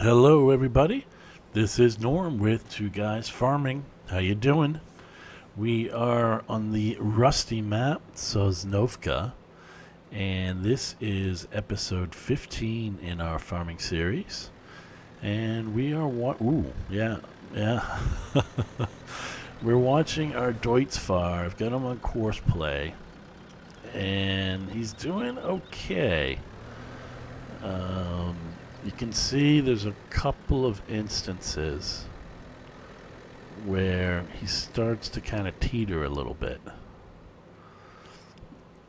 Hello, everybody. This is Norm with Two Guys Farming. How you doing? We are on the rusty map Sosnovka, and this is episode 15 in our farming series. And we are yeah. We're watching our Deutz Fahr. I've got him on course play, and he's doing okay. You can see there's a couple of instances where he starts to kind of teeter a little bit.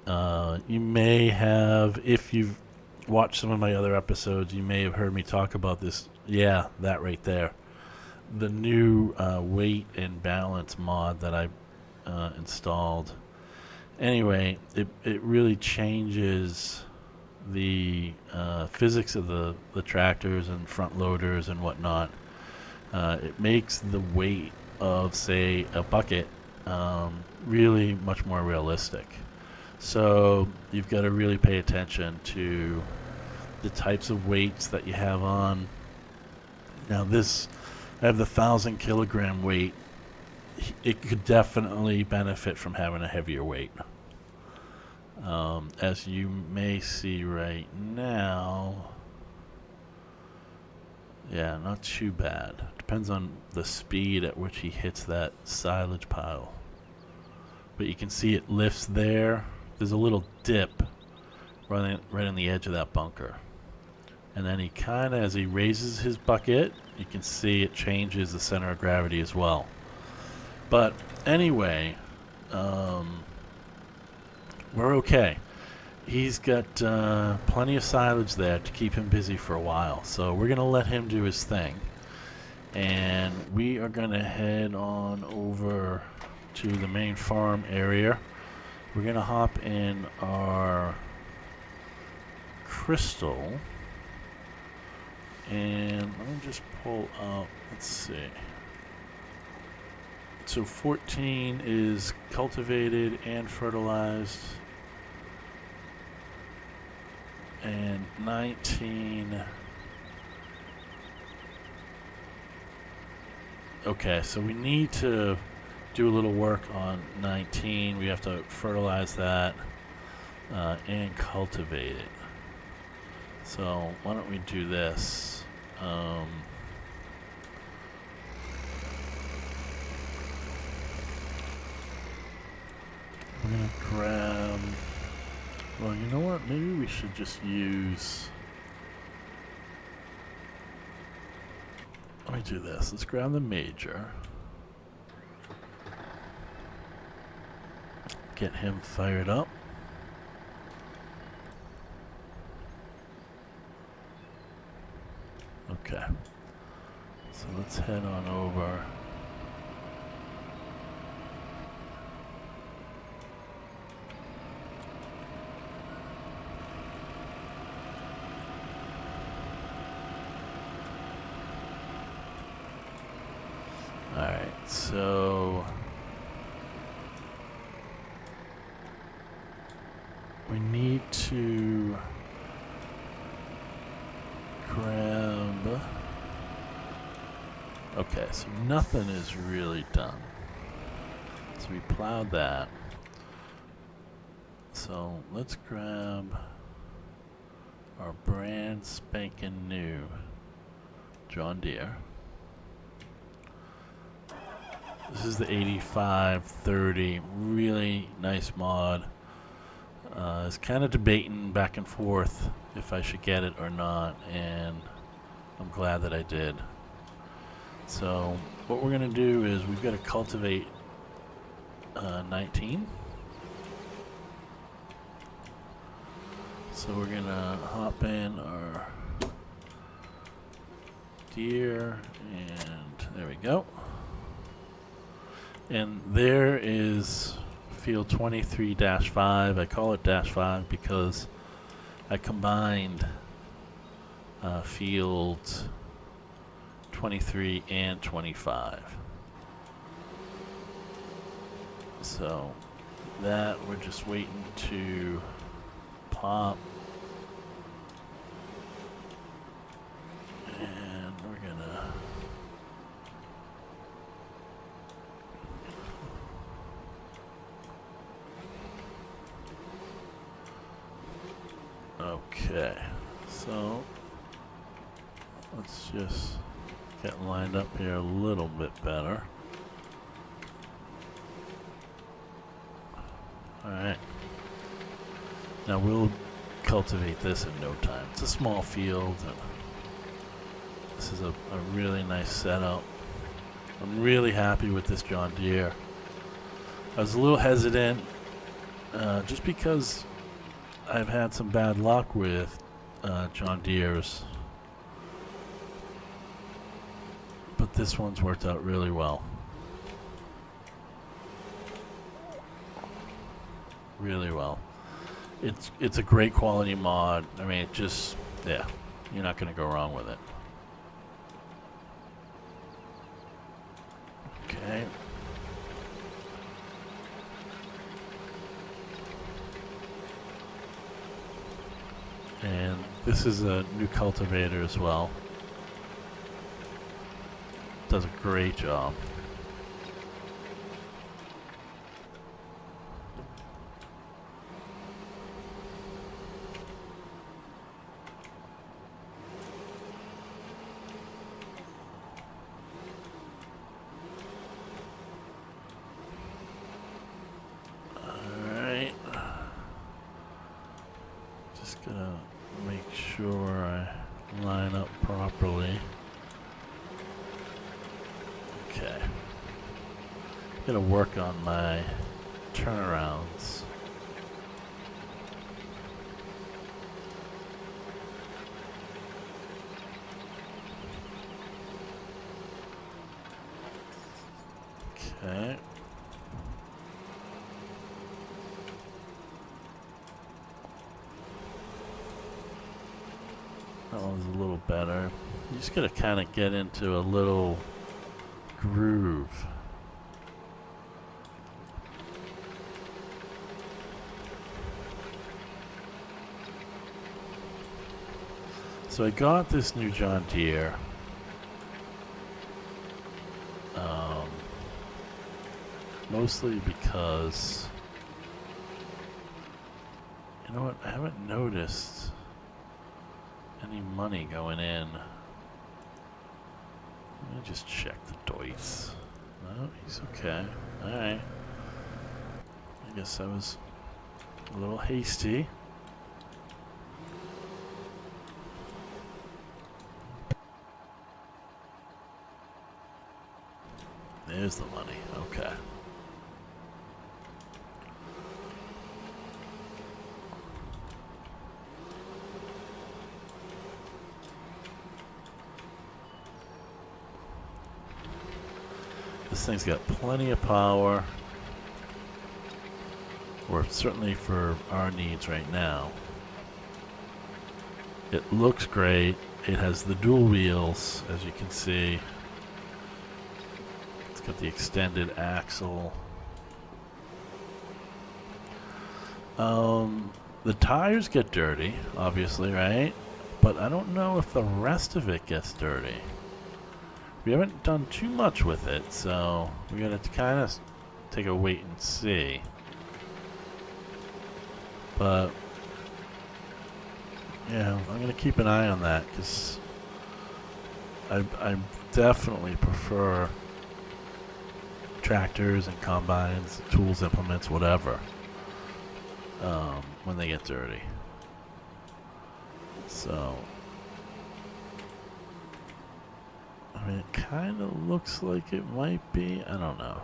You may have, if you've watched some of my other episodes, you may have heard me talk about this. Yeah, that right there. The new weight and balance mod that I installed. Anyway, it really changes the physics of the tractors and front loaders and whatnot. It makes the weight of, say, a bucket really much more realistic. So you've got to really pay attention to the types of weights that you have on. Now I have the 1,000 kilogram weight. It could definitely benefit from having a heavier weight. As you may see right now, yeah, not too bad. Depends on the speed at which he hits that silage pile. But you can see it lifts there. There's a little dip right on the edge of that bunker. And then he kind of, as he raises his bucket, you can see it changes the center of gravity as well. But anyway, we're okay. He's got plenty of silage there to keep him busy for a while. So we're going to let him do his thing. And we are going to head on over to the main farm area. We're going to hop in our crystal. And let me just pull up, let's see. So 14 is cultivated and fertilized. And 19. Okay, so we need to do a little work on 19. We have to fertilize that and cultivate it. So why don't we do this? I'm gonna grab. Well, you know what? Maybe we should just use. Let me do this. Let's grab the major. Get him fired up. Okay. So let's head on over. Alright, so we need to grab. Okay, so nothing is really done. So we plowed that. So let's grab our brand spanking new John Deere. This is the 8530, really nice mod. I was kind of debating back and forth if I should get it or not, and I'm glad that I did. So what we're going to do is we've got to cultivate 19. So we're going to hop in our deer, and there we go. And there is field 23-5. I call it -5 because I combined fields 23 and 25. So that we're just waiting to pop. And Okay, so let's just get lined up here a little bit better. Alright. Now we'll cultivate this in no time. It's a small field, and this is a really nice setup. I'm really happy with this John Deere. I was a little hesitant just because I've had some bad luck with John Deere's, but this one's worked out really well. Really well. It's a great quality mod. I mean, it just, yeah, you're not going to go wrong with it. Okay. And this is a new cultivator as well. Does a great job. Alright. Just gonna make sure I line up properly. Okay. Gonna work on my turnarounds. Okay. That one's a little better. You just gotta kind of get into a little groove. So I got this new John Deere. Mostly because, you know what, I haven't noticed any money going in. Let me just check the Deutz. No, he's okay. Alright. I guess I was a little hasty. There's the money. Okay. This thing's got plenty of power, or certainly for our needs right now. It looks great. It has the dual wheels, as you can see. It's got the extended axle. The tires get dirty, obviously, right? But I don't know if the rest of it gets dirty. We haven't done too much with it, so we gotta kind of take a wait and see. But yeah, I'm gonna keep an eye on that because I definitely prefer tractors and combines, tools, implements, whatever, when they get dirty. So I mean, it kind of looks like it might be. I don't know.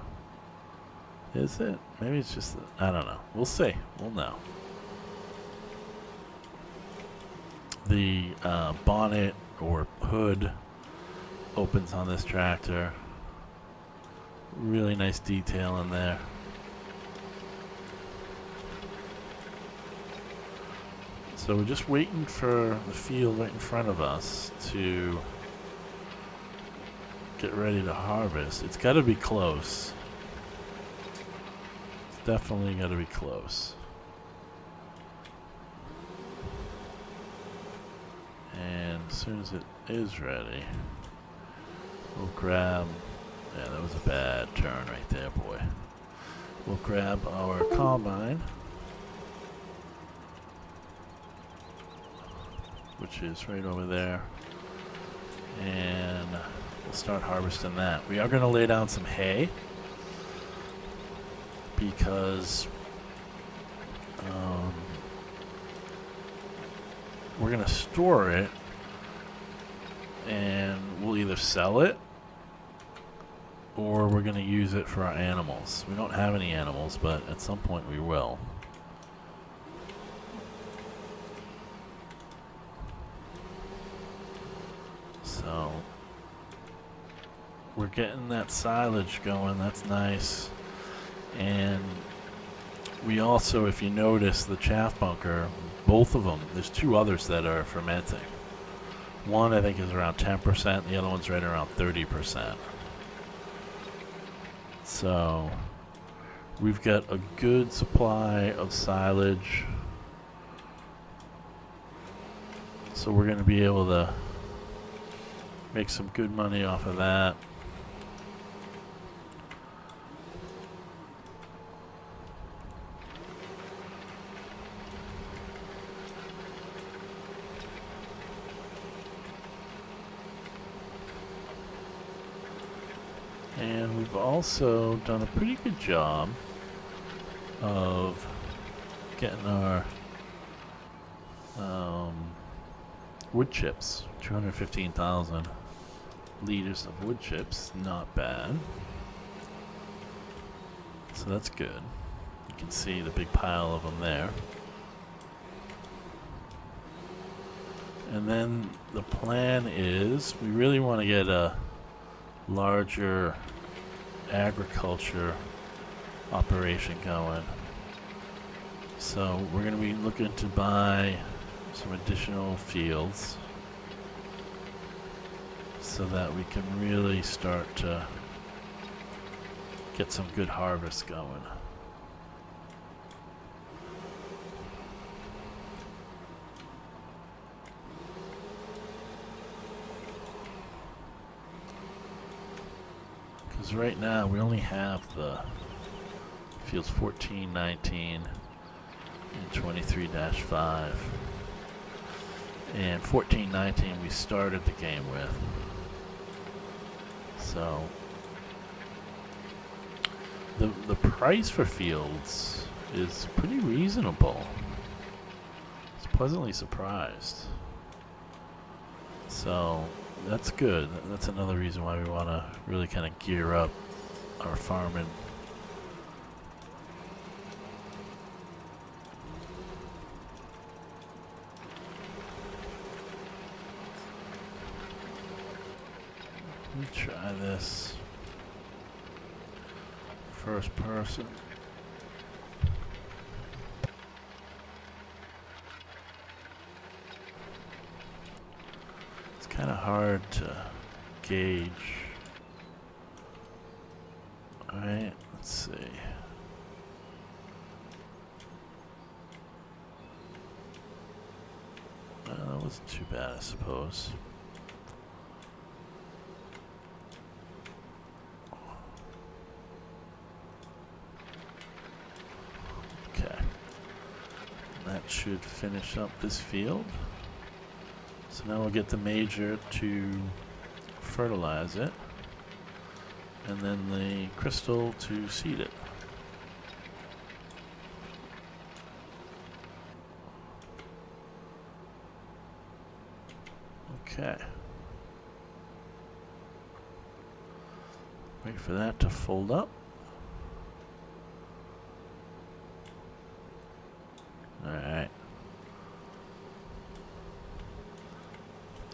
Is it? Maybe it's just, I don't know. We'll see. We'll know. The bonnet or hood opens on this tractor. Really nice detail in there. So we're just waiting for the field right in front of us to get ready to harvest. It's got to be close. It's definitely got to be close. And as soon as it is ready, we'll grab, yeah, that was a bad turn right there, boy. We'll grab our combine. which is right over there. And we'll start harvesting that. We are going to lay down some hay because we're going to store it, and we'll either sell it or we're going to use it for our animals. We don't have any animals, but at some point we will. So we're getting that silage going. That's nice. And we also, if you notice, the chaff bunker, both of them, there's two others that are fermenting. One I think is around 10%, the other one's right around 30%. So we've got a good supply of silage. So we're going to be able to make some good money off of that. And we've also done a pretty good job of getting our wood chips. 215,000 liters of wood chips, not bad. So that's good. You can see the big pile of them there. And then the plan is we really want to get a larger agriculture operation going. So we're going to be looking to buy some additional fields so that we can really start to get some good harvests going. Because right now we only have the fields 14, 19, and 23-5. And 14, 19 we started the game with. So the price for fields is pretty reasonable. I was pleasantly surprised. So that's good. That's another reason why we want to really kind of gear up our farming. Let me try this. First person. It's kind of hard to gauge. Alright, let's see. Well, that wasn't too bad, I suppose. Should finish up this field. So now we'll get the major to fertilize it, and then the crystal to seed it. Okay. Wait for that to fold up. Alright.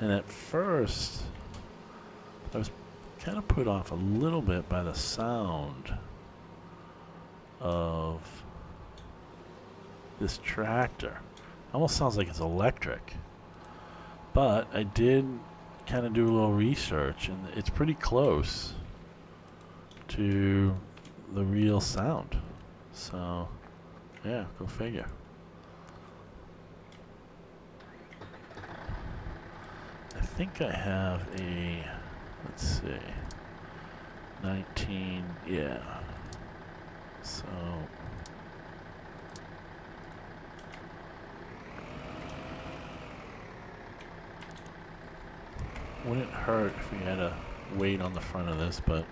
And at first, I was kind of put off a little bit by the sound of this tractor. Almost sounds like it's electric. But I did kind of do a little research, and it's pretty close to the real sound. So, yeah, go figure. I think I have a, let's see, 19, yeah. So, Wouldn't hurt if we had a weight on the front of this, but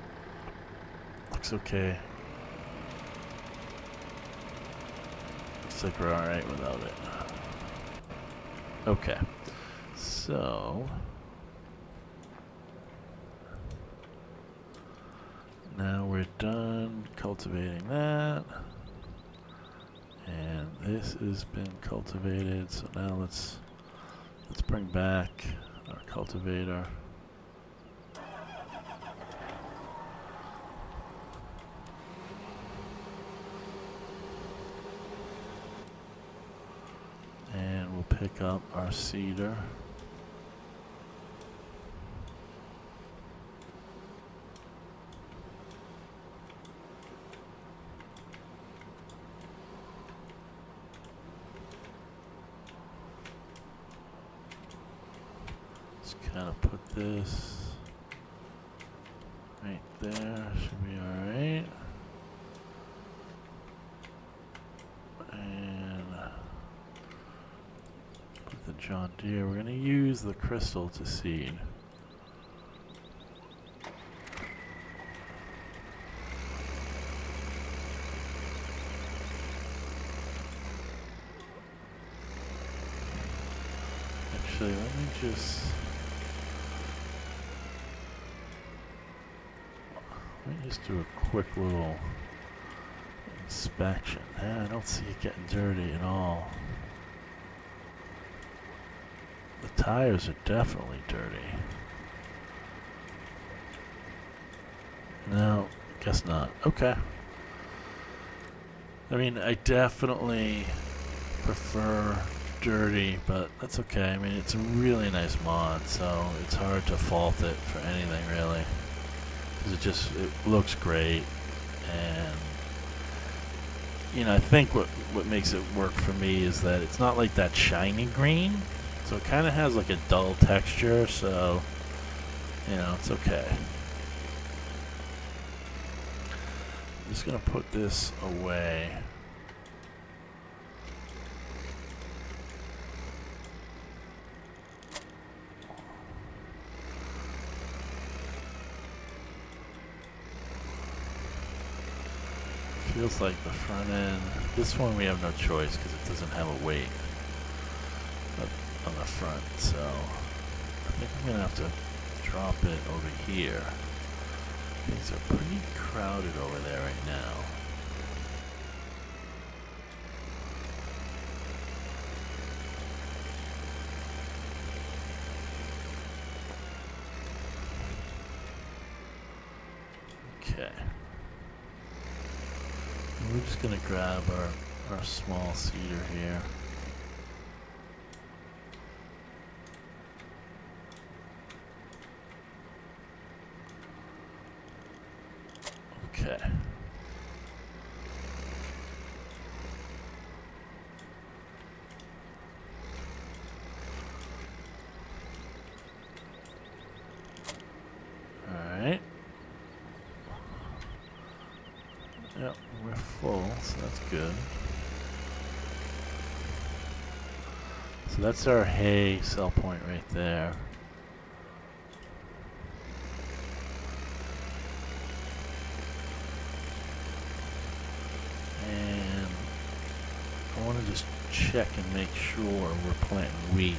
looks okay. Looks like we're alright without it. Okay. So now we're done cultivating that. And this has been cultivated, so now let's bring back our cultivator. And we'll pick up our cedar. Kind of put this right there, should be alright. And put the John Deere. We're going to use the crystal to seed. Actually, let me just... Let me just do a quick little inspection. I don't see it getting dirty at all. The tires are definitely dirty. No, guess not. Okay. I mean, I definitely prefer dirty, but that's okay. I mean, it's a really nice mod, so it's hard to fault it for anything, really. It looks great, and you know, I think what makes it work for me is that it's not like that shiny green, so it kind of has like a dull texture, so you know, it's okay. I'm just gonna put this away. Feels like the front end. This one we have no choice because it doesn't have a weight on the front, so I think I'm gonna have to drop it over here. Things are pretty crowded over there right now. Okay. We're just going to grab our small cedar here. Okay. Alright. Yep, we're full, so that's good. So that's our hay sell point right there. And I want to just check and make sure we're planting wheat.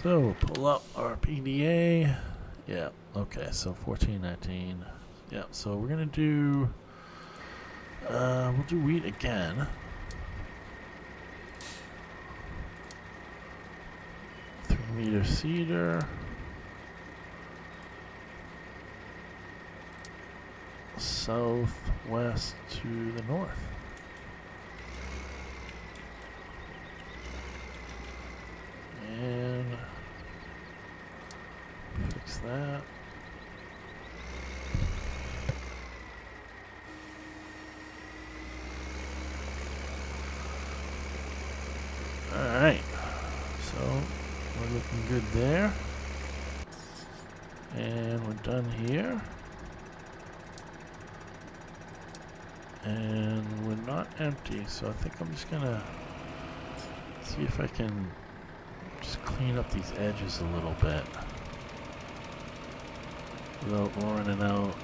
So we'll pull up our PDA. Yeah, okay, so 1419. Yeah, so we're gonna do we'll do wheat again. 3-meter cedar. Southwest to the north. And fix that. Alright, so we're looking good there. And we're done here. And we're not empty, so I think I'm just gonna see if I can just clean up these edges a little bit without running out.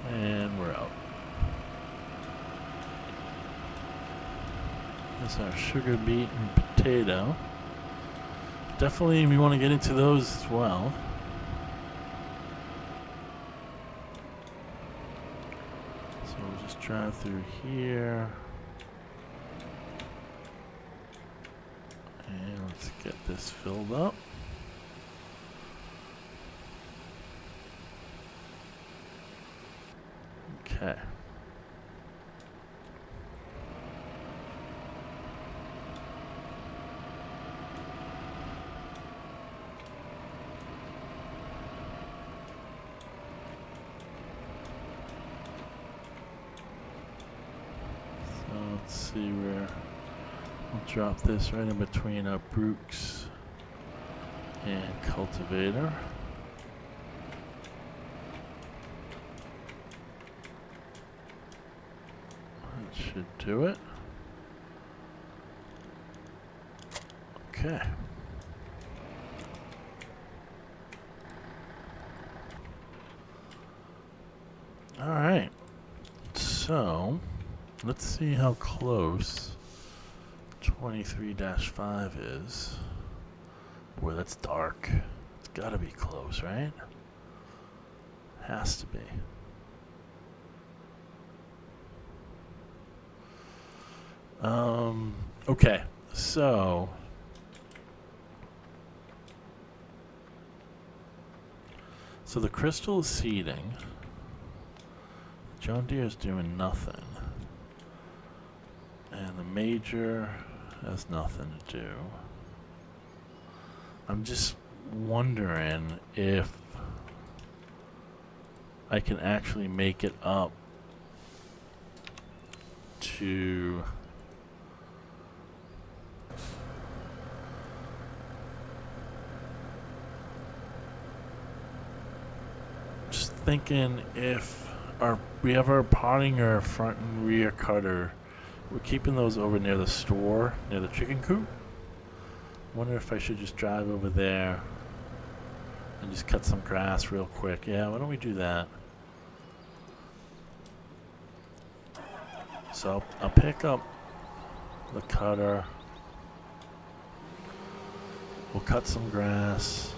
And we're out. That's our sugar beet and potato. Definitely we want to get into those as well. So we'll just drive through here. And let's get this filled up. Okay. Let's see where we'll drop this right in between our Bruks and cultivator. That should do it. Okay. All right. So let's see how close 23-5 is. Boy, that's dark. It's gotta be close, right? Has to be. Okay, so the crystal is seeding. John Deere is doing nothing. And the major has nothing to do. I'm just wondering if I can actually make it up to just thinking if we have our Pottinger front and rear cutter. We're keeping those over near the store, near the chicken coop. Wonder if I should just drive over there and just cut some grass real quick. Yeah, why don't we do that? So I'll pick up the cutter. We'll cut some grass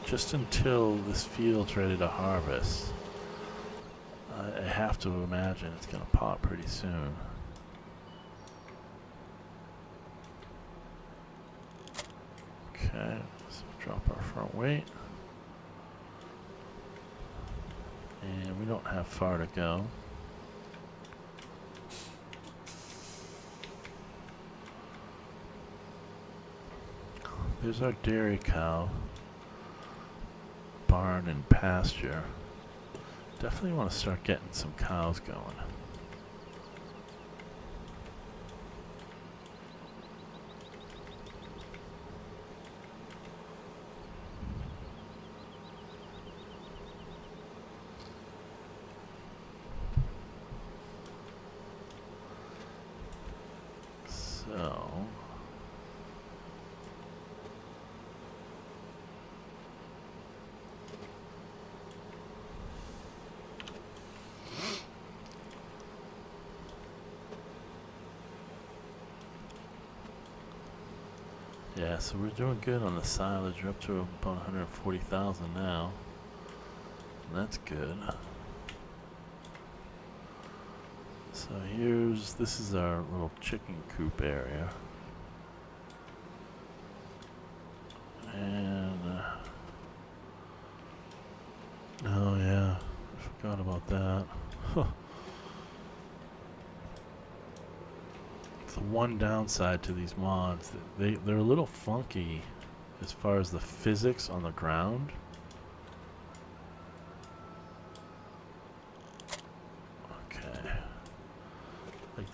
just until this field's ready to harvest. I have to imagine it's gonna pop pretty soon. Okay, so drop our front weight. And we don't have far to go. There's our dairy cow barn and pasture. Definitely want to start getting some cows going. So yeah, so we're doing good on the silage. We're up to about 140,000 now. That's good. So this is our little chicken coop area. And, oh yeah, I forgot about that. The one downside to these mods, they're a little funky as far as the physics on the ground.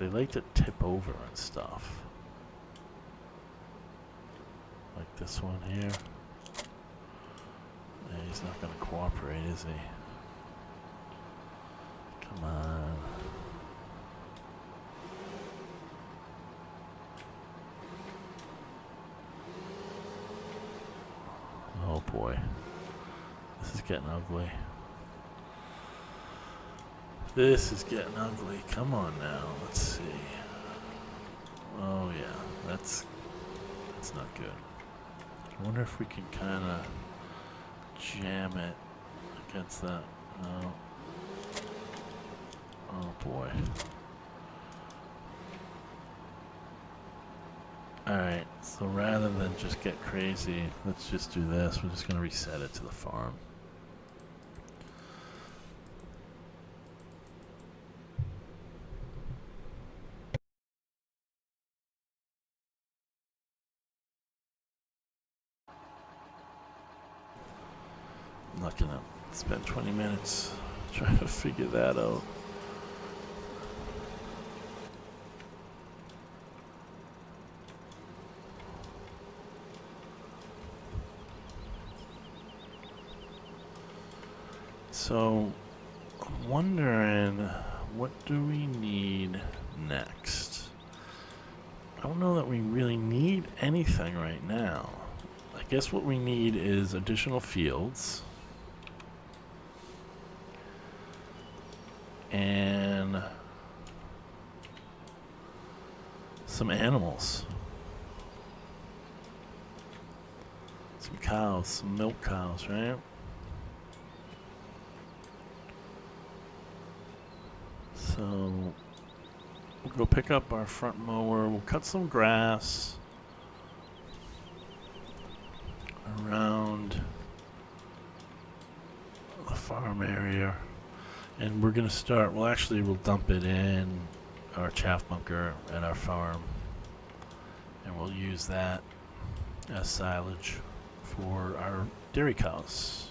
they like to tip over and stuff. Like this one here. Yeah, he's not going to cooperate, is he? Come on. Oh boy. This is getting ugly. This is getting ugly. Come on now. Let's see. Oh yeah. That's not good. I wonder if we can kind of jam it against that. No. Oh boy. Alright, so rather than just get crazy, let's just do this. We're just going to reset it to the farm. I'm not going to spend 20 minutes trying to figure that out. So, I'm wondering, what do we need next? I don't know that we really need anything right now. I guess what we need is additional fields. And some animals. Some cows, some milk cows, right? So we'll go pick up our front mower. We'll cut some grass around the farm area. And we're going to start, well actually we'll dump it in our chaff bunker at our farm. And we'll use that as silage for our dairy cows.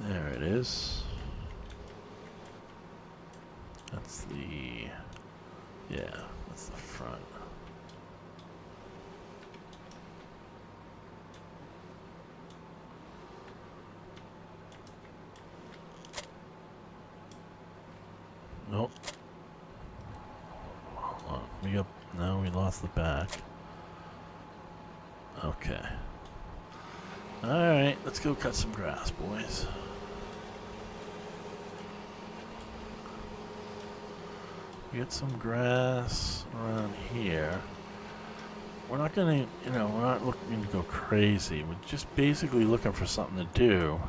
There it is. That's the, yeah, that's the front. Nope. Hold on. No, we lost the back. Okay. Alright, let's go cut some grass, boys. We get some grass around here. We're not gonna, we're not looking to go crazy. We're just basically looking for something to do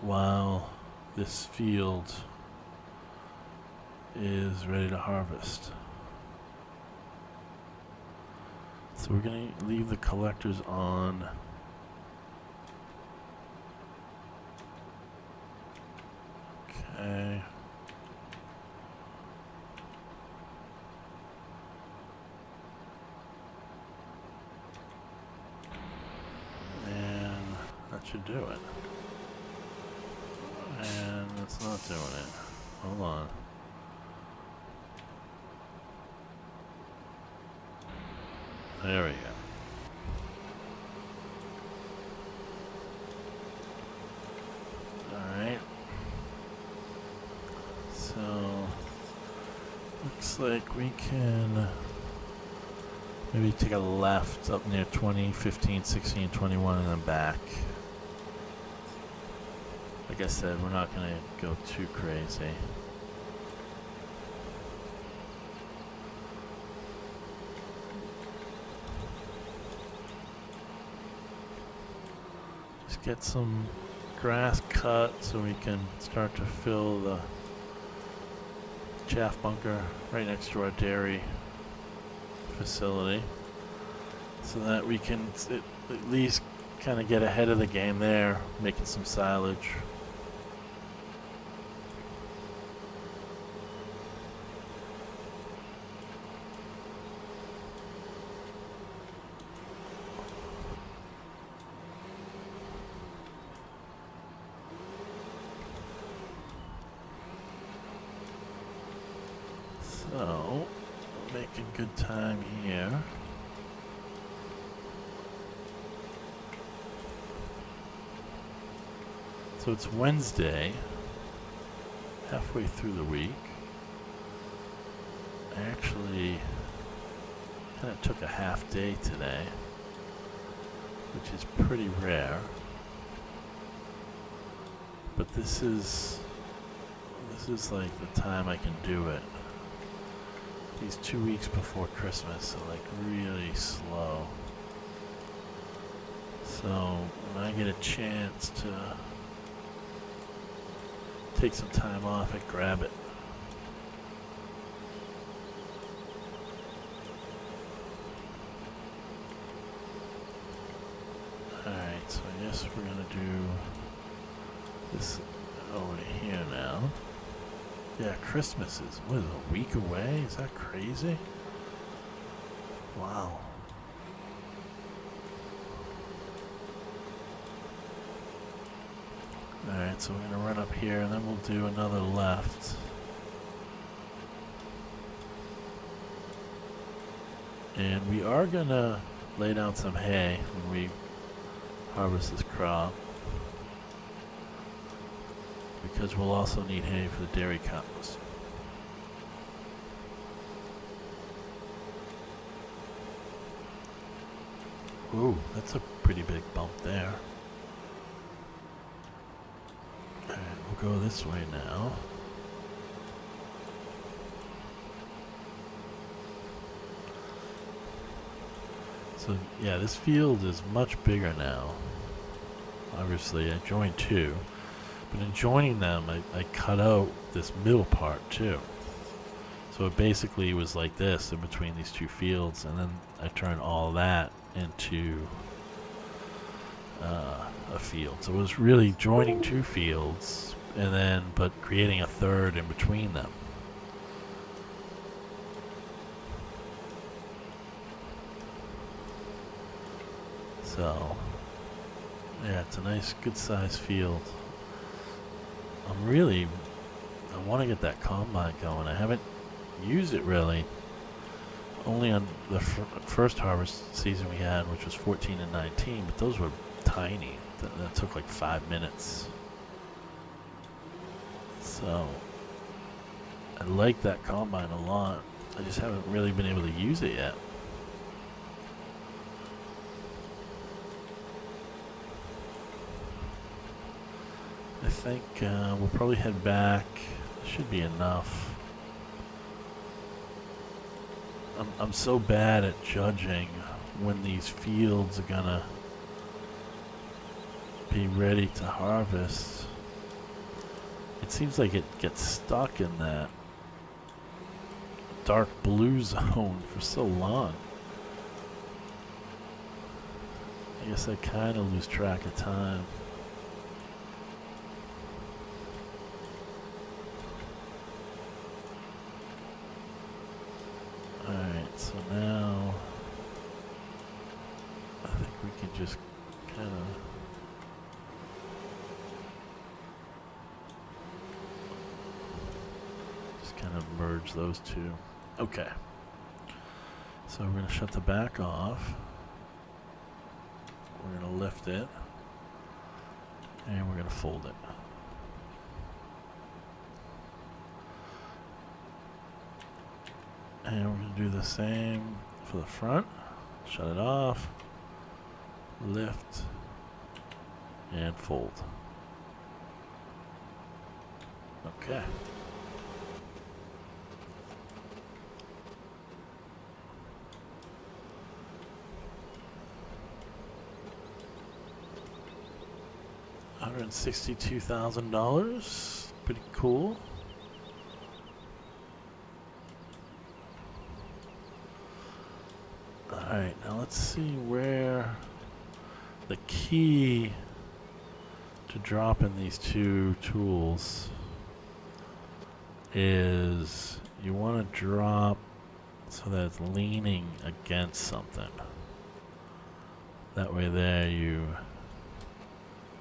while this field is ready to harvest. So we're gonna leave the collectors on. Okay. And that should do it. And it's not doing it. Hold on. There we go. Alright. So, looks like we can maybe take a left up near 20, 15, 16, 21 and then back. Like I said, we're not going to go too crazy. Just get some grass cut so we can start to fill the chaff bunker right next to our dairy facility, so that we can at least kind of get ahead of the game there, making some silage. So, making good time here. So it's Wednesday, halfway through the week. I actually kind of took a half day today, which is pretty rare. But this is like the time I can do it. These 2 weeks before Christmas are like really slow. So when I get a chance to take some time off, I grab it. Alright, so I guess we're gonna do this over here now. Yeah, Christmas is, what is it, a week away? Is that crazy? Wow. Alright, so we're going to run up here and then we'll do another left. And we are going to lay down some hay when we harvest this crop, because we'll also need hay for the dairy cows. Ooh, that's a pretty big bump there. Alright, we'll go this way now. So yeah, this field is much bigger now. Obviously, I joined two. But in joining them, I cut out this middle part too. So it basically was like this in between these two fields, and then I turned all that into a field. So it was really joining two fields, and then but creating a third in between them. So yeah, it's a nice, good sized field. I want to get that combine going. I haven't used it really. Only on the first harvest season we had, which was 14 and 19, but those were tiny. That took like 5 minutes. So I like that combine a lot. I just haven't really been able to use it yet. I think we'll probably head back. Should be enough. I'm so bad at judging when these fields are gonna be ready to harvest. It seems like it gets stuck in that dark blue zone for so long. I guess I kind of lose track of time. Alright, so now I think we can just kind of merge those two. Okay. So we're going to shut the back off. We're going to lift it. And we're going to fold it. And we're going to do the same for the front. Shut it off. Lift. And fold. Okay. $162,000. Pretty cool. Alright, now let's see where the key to dropping these two tools is. You want to drop so that it's leaning against something. That way there you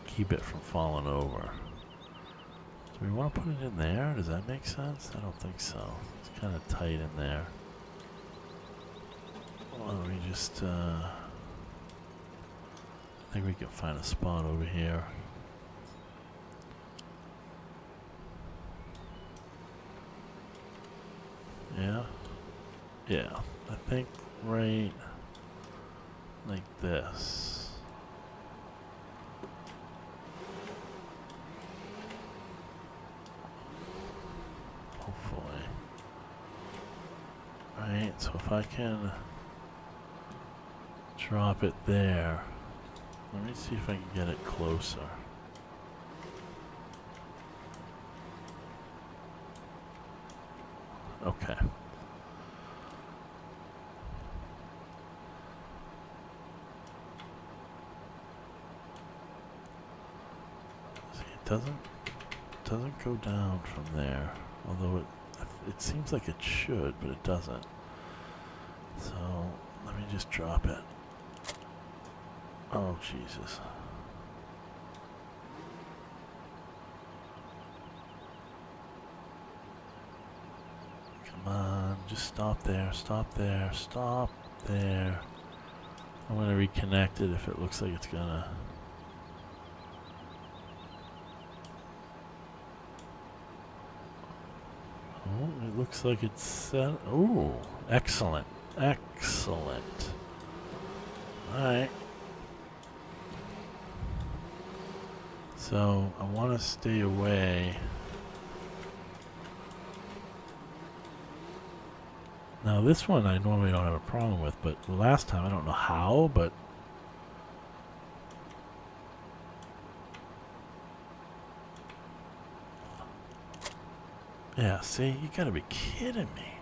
keep it from falling over. Do we want to put it in there? Does that make sense? I don't think so. It's kind of tight in there. Why don't we just, I think we can find a spot over here. Yeah? Yeah. I think right like this. Hopefully. Right, so if I can drop it there. Let me see if I can get it closer. Okay. See, it doesn't go down from there, although it seems like it should, but it doesn't. So let me just drop it. Oh Jesus. Come on, just stop there, stop there, stop there. I'm gonna reconnect it if it looks like it's gonna. Oh, it looks like it's set. Oh, excellent, excellent. Alright. So, I want to stay away. Now this one I normally don't have a problem with, but the last time I don't know how, but yeah, see, you gotta be kidding me.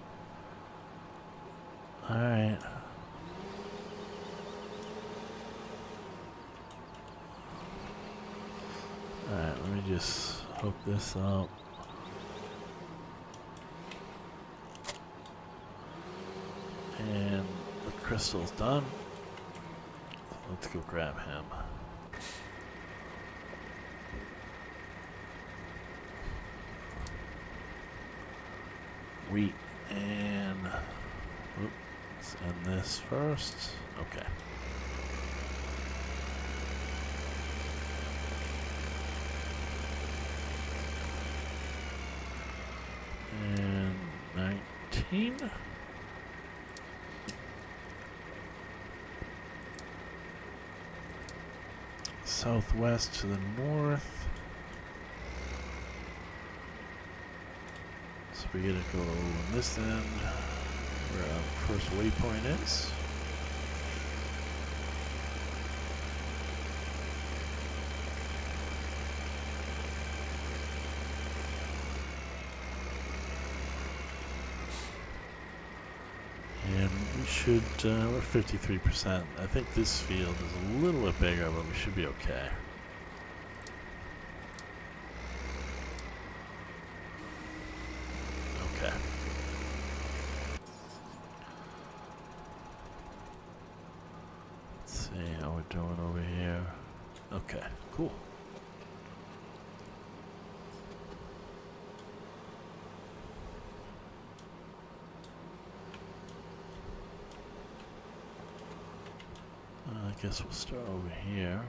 Alright. Alright, let me just hook this up. And the crystal's done. Let's go grab him. Wheat and let's end this first. Okay. And 19. Southwest to the north. So we gotta go on this end where our first waypoint is. And we should, we're 53%. I think this field is a little bit bigger, but we should be okay. Okay. Let's see how we're doing over here. Okay, cool. I guess we'll start over here.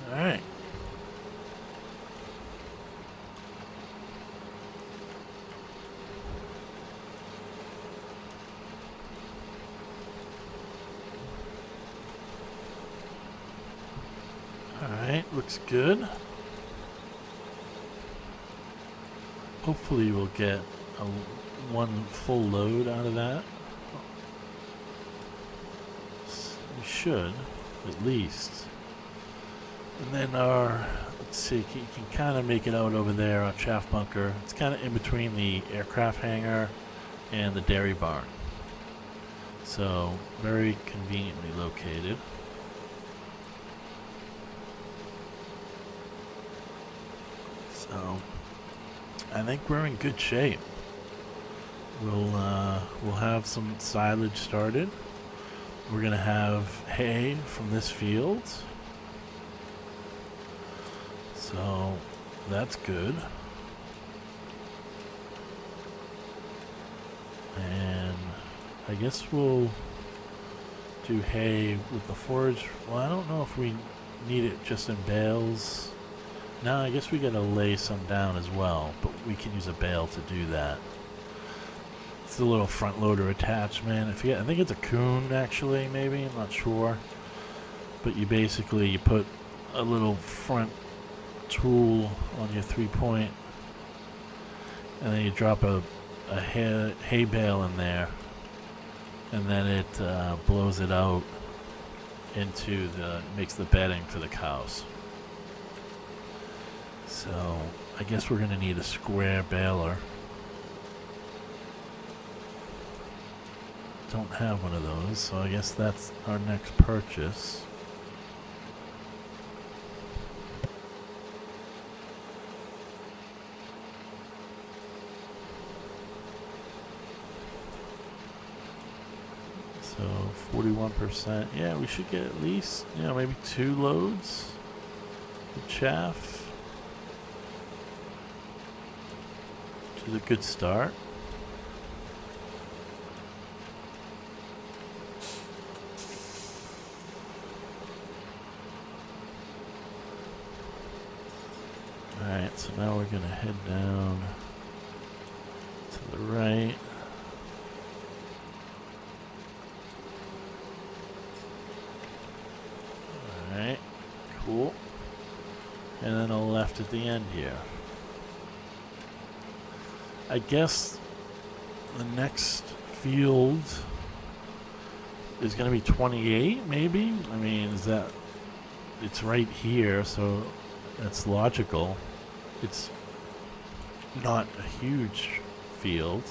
All right. All right, looks good. Hopefully we'll get one full load out of that. We should, at least. And then our, let's see, you can kind of make it out over there, our chaff bunker. It's kind of in between the aircraft hangar and the dairy barn. So, very conveniently located. So, I think we're in good shape. We'll have some silage started. we're going to have hay from this field. So that's good. And I guess we'll do hay with the forage. Well, I don't know if we need it just in bales. No, I guess we gotta lay some down as well, but we can use a bale to do that. It's a little front loader attachment. I think it's a Kuhn actually, maybe, I'm not sure. But you basically, you put a little front tool on your 3-point, and then you drop a hay bale in there, and then it blows it out into makes the bedding for the cows. So I guess we're going to need a square baler. Don't have one of those, so I guess that's our next purchase. So 41%. Yeah, we should get at least, maybe 2 loads of chaff. Which is a good start. Alright, so now we're going to head down to the right. Alright, cool. And then a left at the end here. I guess the next field is going to be 28, maybe? I mean, it's right here, so that's logical. It's not a huge field.